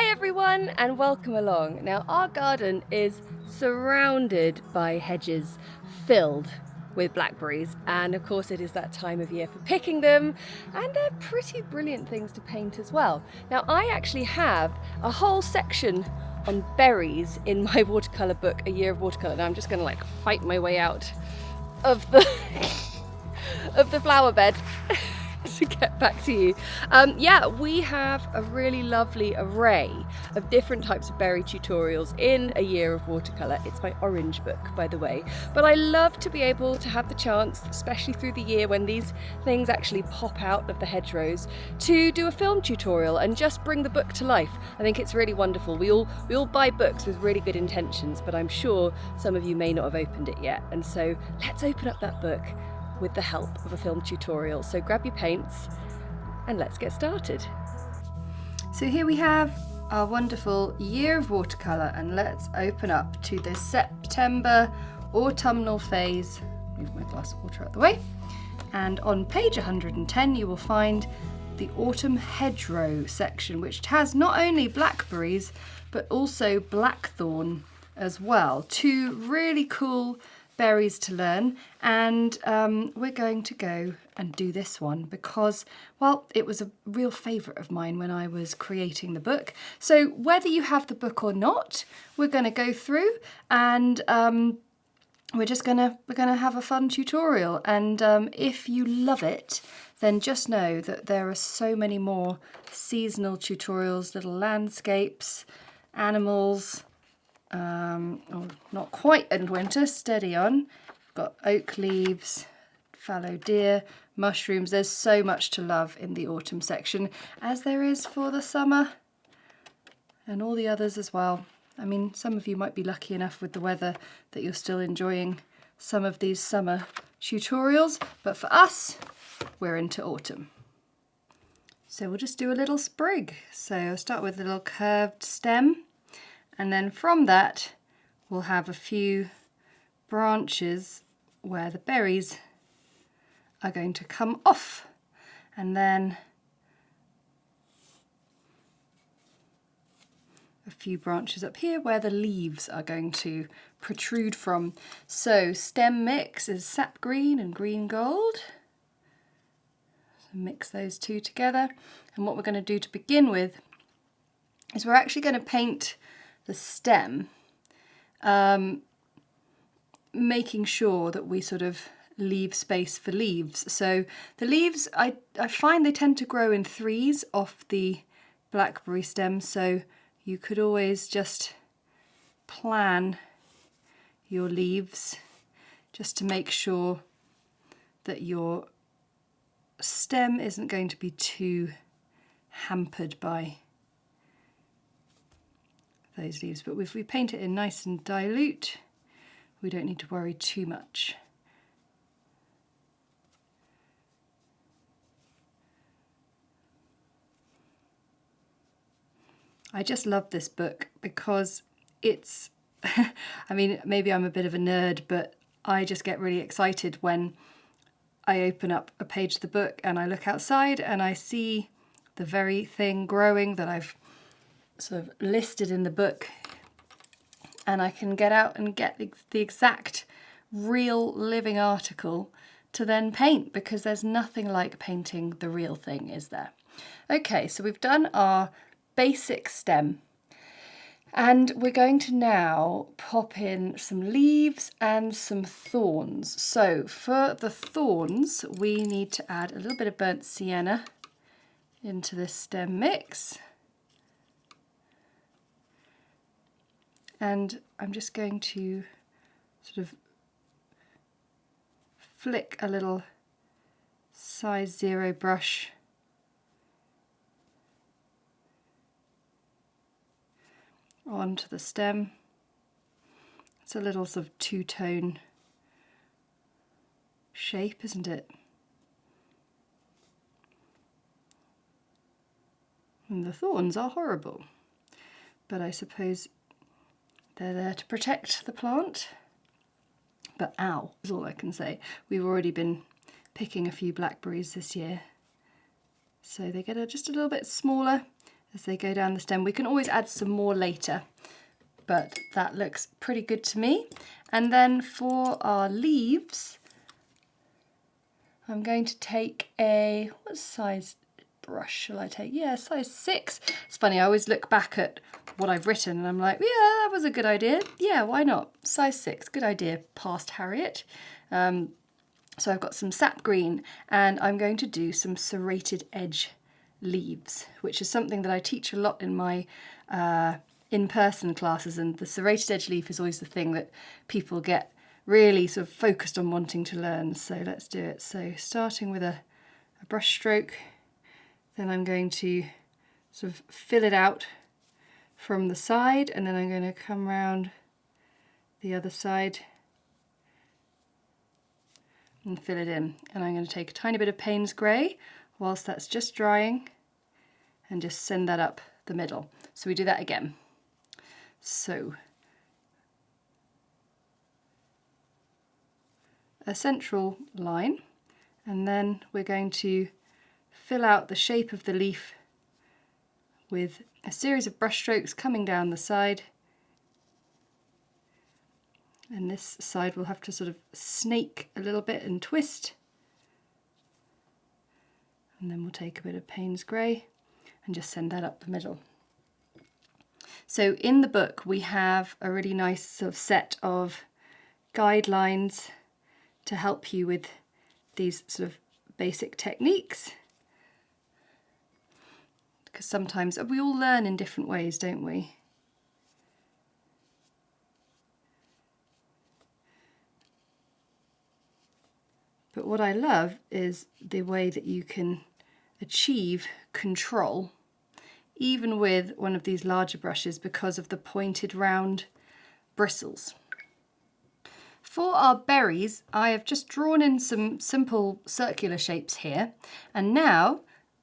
Hi everyone and welcome along. Now our garden is surrounded by hedges filled with blackberries, and of course it is that time of year for picking them, and they're pretty brilliant things to paint as well. Now I actually have a whole section on berries in my watercolor book, A Year of Watercolour. Now I'm just going to fight my way out of the of the flower bed to get back to you. Yeah, we have a really lovely array of different types of berry tutorials in A Year of Watercolour. It's my orange book, by the way. But I love to be able to have the chance, especially through the year when these things actually pop out of the hedgerows, to do a film tutorial and just bring the book to life. I think it's really wonderful. We all buy books with really good intentions, but I'm sure some of you may not have opened it yet. And so let's open up that book with the help of a film tutorial. So grab your paints and let's get started. So here we have our wonderful Year of Watercolour, and let's open up to the September autumnal phase. Move my glass of water out of the way. And on page 110 you will find the autumn hedgerow section, which has not only blackberries but also blackthorn as well. Two really cool berries to learn, and we're going to go and do this one because, well, it was a real favourite of mine when I was creating the book. So whether you have the book or not, we're going to go through and we're gonna have a fun tutorial. And if you love it, then just know that there are so many more seasonal tutorials, little landscapes, animals. Oh, not quite in winter, steady on. Got oak leaves, fallow deer, mushrooms. There's so much to love in the autumn section, as there is for the summer and all the others as well. I mean, some of you might be lucky enough with the weather that you're still enjoying some of these summer tutorials, but for us, we're into autumn. So we'll just do a little sprig. So I'll start with a little curved stem. And then from that, we'll have a few branches where the berries are going to come off. And then a few branches up here where the leaves are going to protrude from. So stem mix is sap green and green gold. So mix those two together. And what we're going to do to begin with is we're actually going to paint the stem, making sure that we sort of leave space for leaves. So the leaves, I find they tend to grow in threes off the blackberry stem, so you could always just plan your leaves just to make sure that your stem isn't going to be too hampered by those leaves. But if we paint it in nice and dilute, we don't need to worry too much. I just love this book because it's, I mean, maybe I'm a bit of a nerd, but I just get really excited when I open up a page of the book and I look outside and I see the very thing growing that I've sort of listed in the book, and I can get out and get the exact real living article to then paint, because there's nothing like painting the real thing, is there? Okay, so we've done our basic stem, and we're going to now pop in some leaves and some thorns. So for the thorns, we need to add a little bit of burnt sienna into this stem mix. And I'm just going to sort of flick a little size 0 brush onto the stem. It's a little sort of two-tone shape, isn't it? And the thorns are horrible, but I suppose they're there to protect the plant. But ow, is all I can say. We've already been picking a few blackberries this year, so they get just a little bit smaller as they go down the stem. We can always add some more later, but that looks pretty good to me. And then for our leaves, I'm going to take a, what size brush shall I take? Yeah, size 6. It's funny, I always look back at what I've written and I'm like, yeah, that was a good idea. Yeah, why not? Size 6, good idea, past Harriet. So I've got some sap green and I'm going to do some serrated edge leaves, which is something that I teach a lot in my in-person classes, and the serrated edge leaf is always the thing that people get really sort of focused on wanting to learn. So let's do it. So starting with a brush stroke, then I'm going to sort of fill it out from the side, and then I'm going to come round the other side and fill it in. And I'm going to take a tiny bit of Payne's grey whilst that's just drying and just send that up the middle. So we do that again. So a central line, and then we're going to fill out the shape of the leaf with a series of brush strokes coming down the side. And this side will have to sort of snake a little bit and twist. And then we'll take a bit of Payne's grey and just send that up the middle. So in the book we have a really nice sort of set of guidelines to help you with these sort of basic techniques. Because sometimes we all learn in different ways, don't we? But what I love is the way that you can achieve control even with one of these larger brushes because of the pointed round bristles. For our berries, I have just drawn in some simple circular shapes here, and now,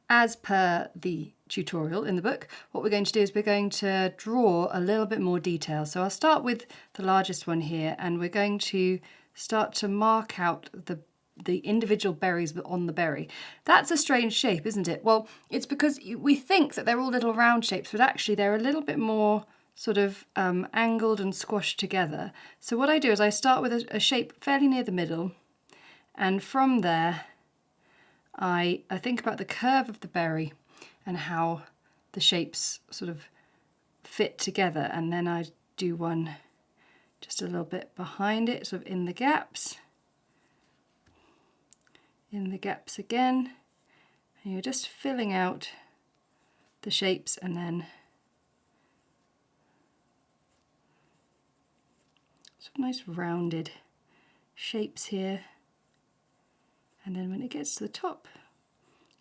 as per the tutorial in the book, what we're going to do is we're going to draw a little bit more detail. So I'll start with the largest one here, and we're going to start to mark out the individual berries on the berry. That's a strange shape, isn't it? Well, it's because we think that they're all little round shapes, but actually they're a little bit more sort of angled and squashed together. So what I do is I start with a shape fairly near the middle, and from there I think about the curve of the berry and how the shapes sort of fit together, and then I do one just a little bit behind it, sort of in the gaps again, and you're just filling out the shapes, and then some nice rounded shapes here, and then when it gets to the top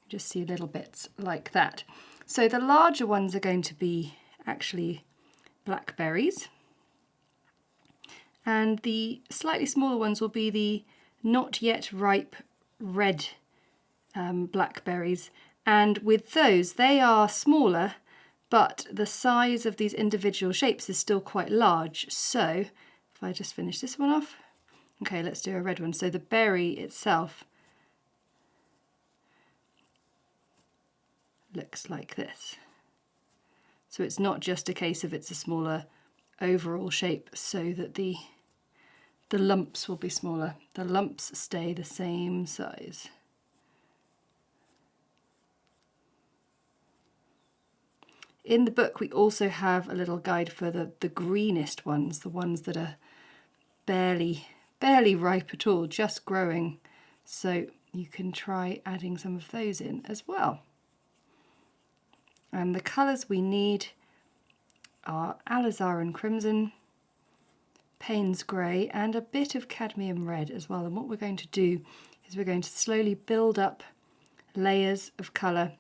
you just see little bits like that. So the larger ones are going to be actually blackberries, and the slightly smaller ones will be the not yet ripe red blackberries, and with those they are smaller, but the size of these individual shapes is still quite large. So if I just finish this one off, okay, let's do a red one. So the berry itself looks like this. So it's not just a case of it's a smaller overall shape so that the lumps will be smaller. The lumps stay the same size. In the book we also have a little guide for the greenest ones, the ones that are barely ripe at all, just growing. So you can try adding some of those in as well. And the colours we need are alizarin crimson, Payne's grey, and a bit of cadmium red as well. And what we're going to do is we're going to slowly build up layers of colour,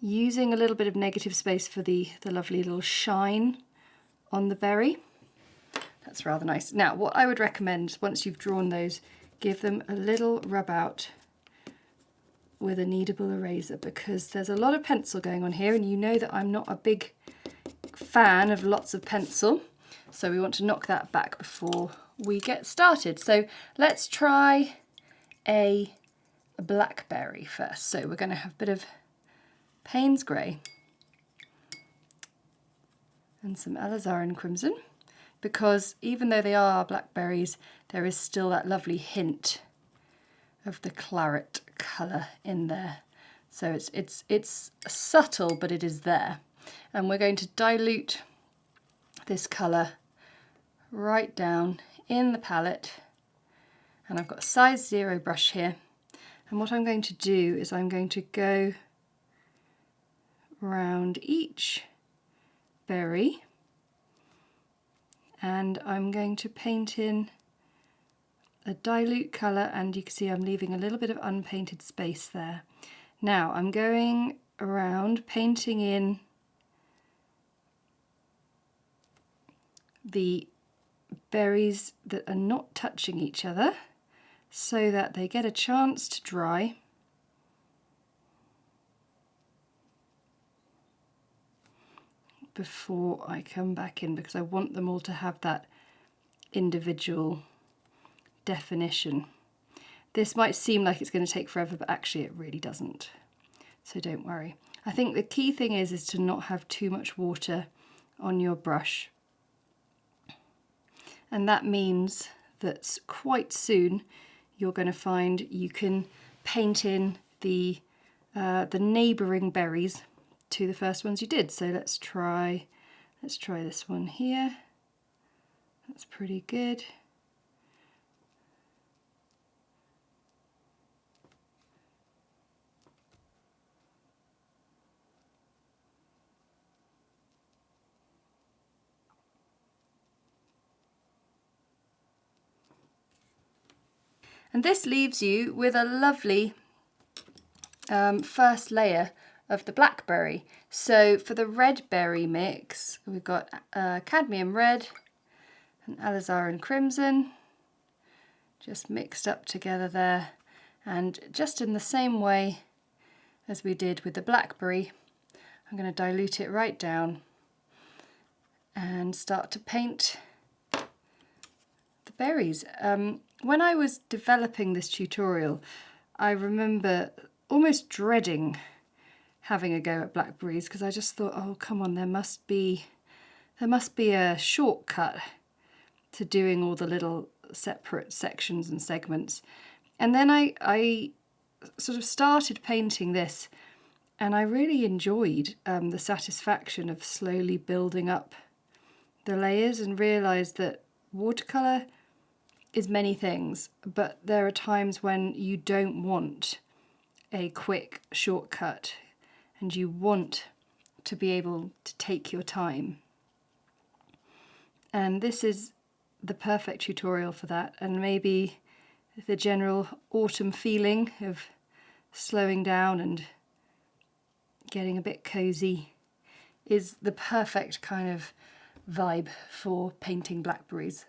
using a little bit of negative space for the lovely little shine on the berry. That's rather nice. Now what I would recommend, once you've drawn those, give them a little rub out with a kneadable eraser, because there's a lot of pencil going on here, and you know that I'm not a big fan of lots of pencil. So we want to knock that back before we get started. So let's try a blackberry first. So we're going to have a bit of Payne's grey, and some alizarin crimson, because even though they are blackberries, there is still that lovely hint of the claret colour in there. So it's subtle, but it is there. And we're going to dilute this colour right down in the palette. And I've got a size 0 brush here. And what I'm going to do is I'm going to go around each berry, and I'm going to paint in a dilute colour, and you can see I'm leaving a little bit of unpainted space there. Now I'm going around painting in the berries that are not touching each other so that they get a chance to dry. Before I come back in, because I want them all to have that individual definition. This might seem like it's going to take forever, but actually it really doesn't. So don't worry. I think the key thing is to not have too much water on your brush. And that means that quite soon you're going to find you can paint in the neighbouring berries to the first ones you did. So let's try this one here. That's pretty good. And this leaves you with a lovely first layer of the blackberry. So for the red berry mix, we've got cadmium red and alizarin crimson, just mixed up together there. And just in the same way as we did with the blackberry, I'm going to dilute it right down and start to paint the berries. When I was developing this tutorial, I remember almost dreading having a go at blackberries, because I just thought, oh come on, there must be a shortcut to doing all the little separate sections and segments. And then I sort of started painting this, and I really enjoyed the satisfaction of slowly building up the layers, and realised that watercolour is many things, but there are times when you don't want a quick shortcut and you want to be able to take your time. And this is the perfect tutorial for that, and maybe the general autumn feeling of slowing down and getting a bit cozy is the perfect kind of vibe for painting blackberries.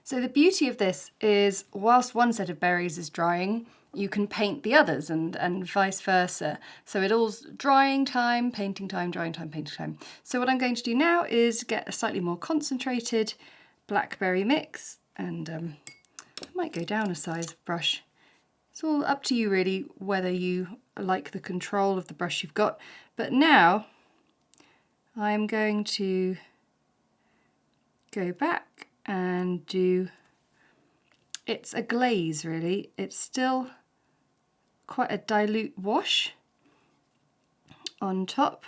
So the beauty of this is, whilst one set of berries is drying, you can paint the others, and vice versa. So it all's drying time, painting time, drying time, painting time. So what I'm going to do now is get a slightly more concentrated blackberry mix, and I might go down a size of brush. It's all up to you really whether you like the control of the brush you've got. But now I'm going to go back and do, it's a glaze really, it's still quite a dilute wash on top,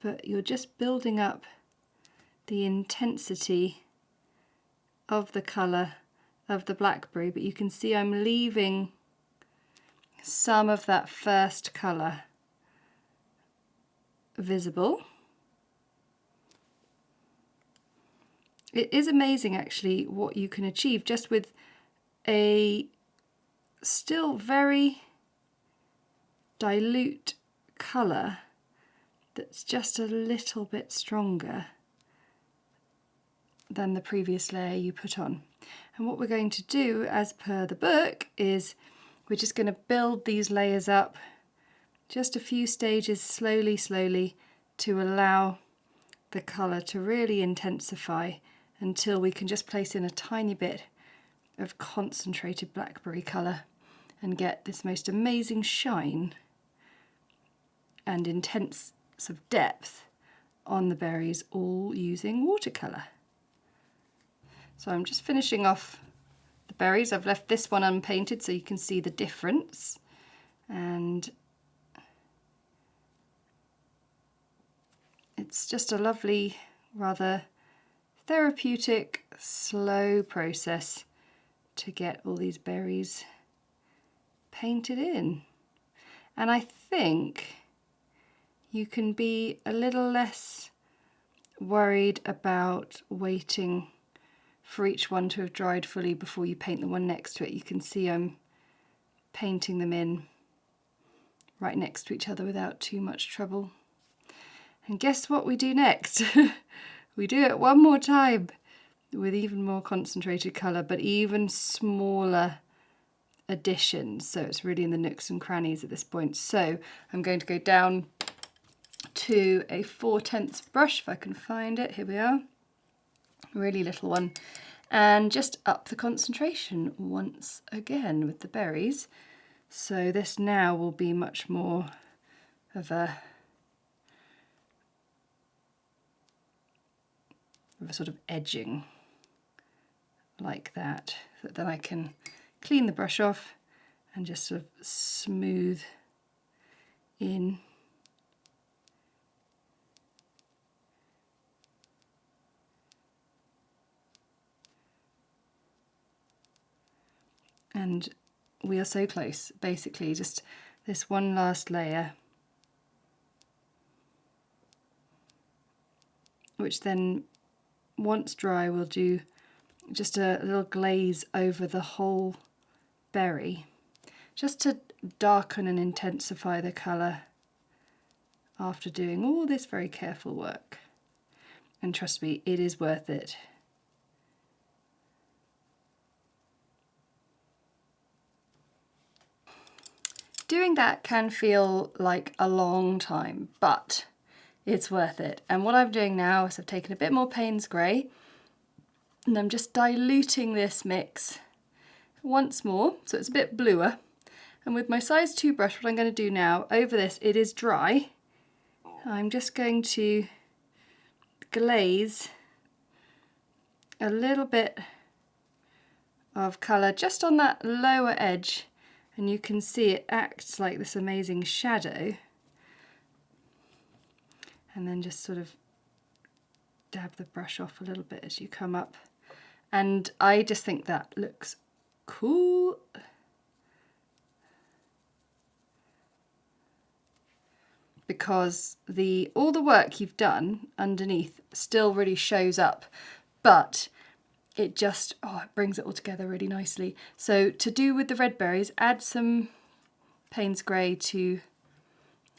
but you're just building up the intensity of the colour of the blackberry. But you can see I'm leaving some of that first colour visible. It is amazing actually what you can achieve just with a still very dilute colour that's just a little bit stronger than the previous layer you put on. And what we're going to do, as per the book, is we're just going to build these layers up just a few stages slowly to allow the colour to really intensify until we can just place in a tiny bit of concentrated blackberry colour and get this most amazing shine and intense sort of depth on the berries, all using watercolour. So I'm just finishing off the berries. I've left this one unpainted so you can see the difference, and it's just a lovely, rather therapeutic, slow process to get all these berries painted in. And I think you can be a little less worried about waiting for each one to have dried fully before you paint the one next to it. You can see I'm painting them in right next to each other without too much trouble. And guess what we do next? We do it one more time with even more concentrated colour, but even smaller additions. So it's really in the nooks and crannies at this point. So I'm going to go down to a 4/10 brush, if I can find it. Here we are. Really little one. And just up the concentration once again with the berries. So this now will be much more of a sort of edging like that. So then I can clean the brush off and just sort of smooth in. And we are so close, basically just this one last layer, which then once dry will do just a little glaze over the whole berry, just to darken and intensify the colour after doing all this very careful work. And trust me, it is worth it. Doing that can feel like a long time, but it's worth it. And what I'm doing now is I've taken a bit more Payne's Grey and I'm just diluting this mix once more, so it's a bit bluer. And with my size 2 brush, what I'm going to do now, over this, it is dry, I'm just going to glaze a little bit of colour just on that lower edge, and you can see it acts like this amazing shadow. And then just sort of dab the brush off a little bit as you come up. And I just think that looks cool. Because all the work you've done underneath still really shows up, but it just, it brings it all together really nicely. So to do with the red berries, add some Payne's Grey to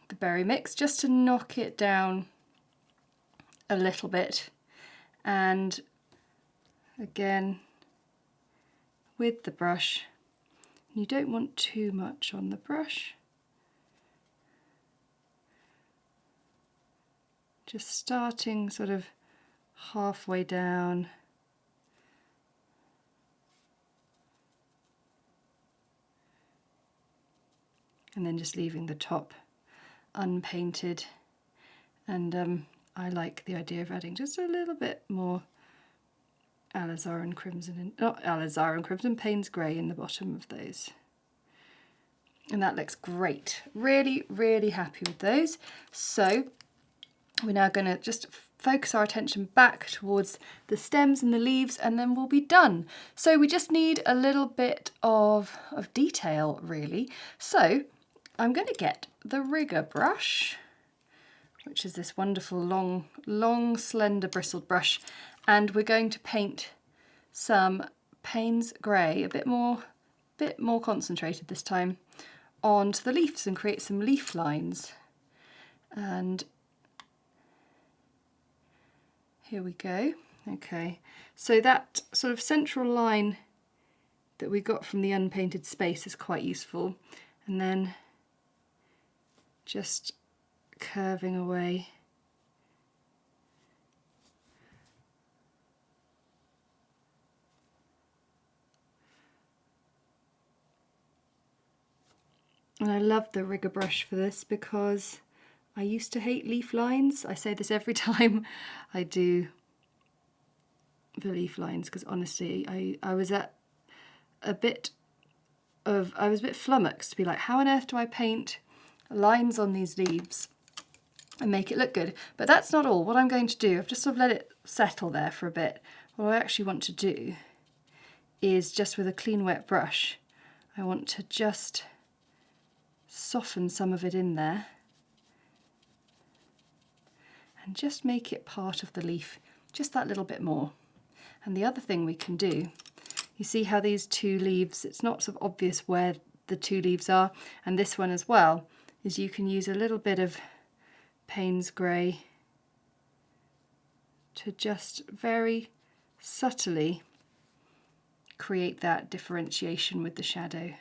the berry mix just to knock it down a little bit. And again, with the brush, you don't want too much on the brush. Just starting sort of halfway down. And then just leaving the top unpainted. And I like the idea of adding just a little bit more alizarin crimson, not alizarin crimson, Payne's Grey in the bottom of those. And that looks great. Really, really happy with those. So we're now going to just focus our attention back towards the stems and the leaves, and then we'll be done. So we just need a little bit of detail, really. So I'm going to get the rigger brush, which is this wonderful long, slender bristled brush, and we're going to paint some Payne's Grey, a bit more concentrated this time, onto the leaves and create some leaf lines. And here we go. Okay, so that sort of central line that we got from the unpainted space is quite useful, and then just curving away. And I love the rigger brush for this because I used to hate leaf lines. I say this every time I do the leaf lines, because honestly I was a bit flummoxed to be like, how on earth do I paint lines on these leaves and make it look good? But that's not all. What I'm going to do, I've just sort of let it settle there for a bit. What I actually want to do is, just with a clean wet brush, I want to just soften some of it in there and just make it part of the leaf just that little bit more. And the other thing we can do, you see how these two leaves, it's not sort of obvious where the two leaves are, and this one as well, is you can use a little bit of Payne's grey to just very subtly create that differentiation with the shadow.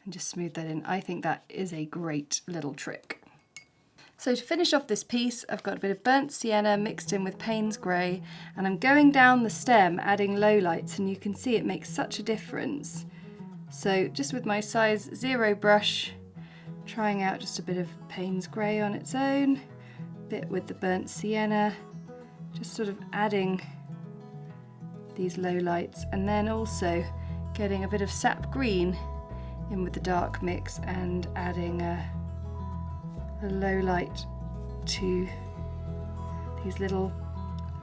And just smooth that in. I think that is a great little trick. So to finish off this piece, I've got a bit of burnt sienna mixed in with Payne's grey, and I'm going down the stem adding lowlights, and you can see it makes such a difference. So just with my size 0 brush, trying out just a bit of Payne's grey on its own, a bit with the burnt sienna, just sort of adding these lowlights, and then also getting a bit of sap green in with the dark mix and adding a low light to these little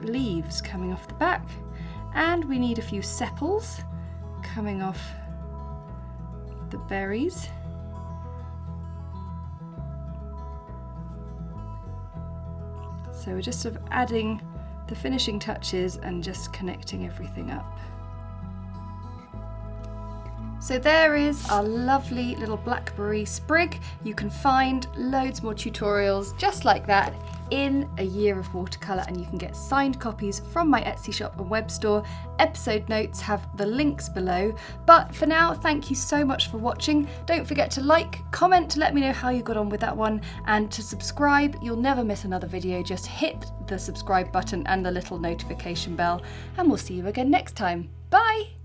leaves coming off the back. And we need a few sepals coming off the berries. So we're just sort of adding the finishing touches and just connecting everything up. So there is our lovely little blackberry sprig. You can find loads more tutorials just like that in A Year of Watercolour, and you can get signed copies from my Etsy shop and web store. Episode notes have the links below. But for now, thank you so much for watching. Don't forget to like, comment to let me know how you got on with that one, and to subscribe. You'll never miss another video. Just hit the subscribe button and the little notification bell, and we'll see you again next time. Bye!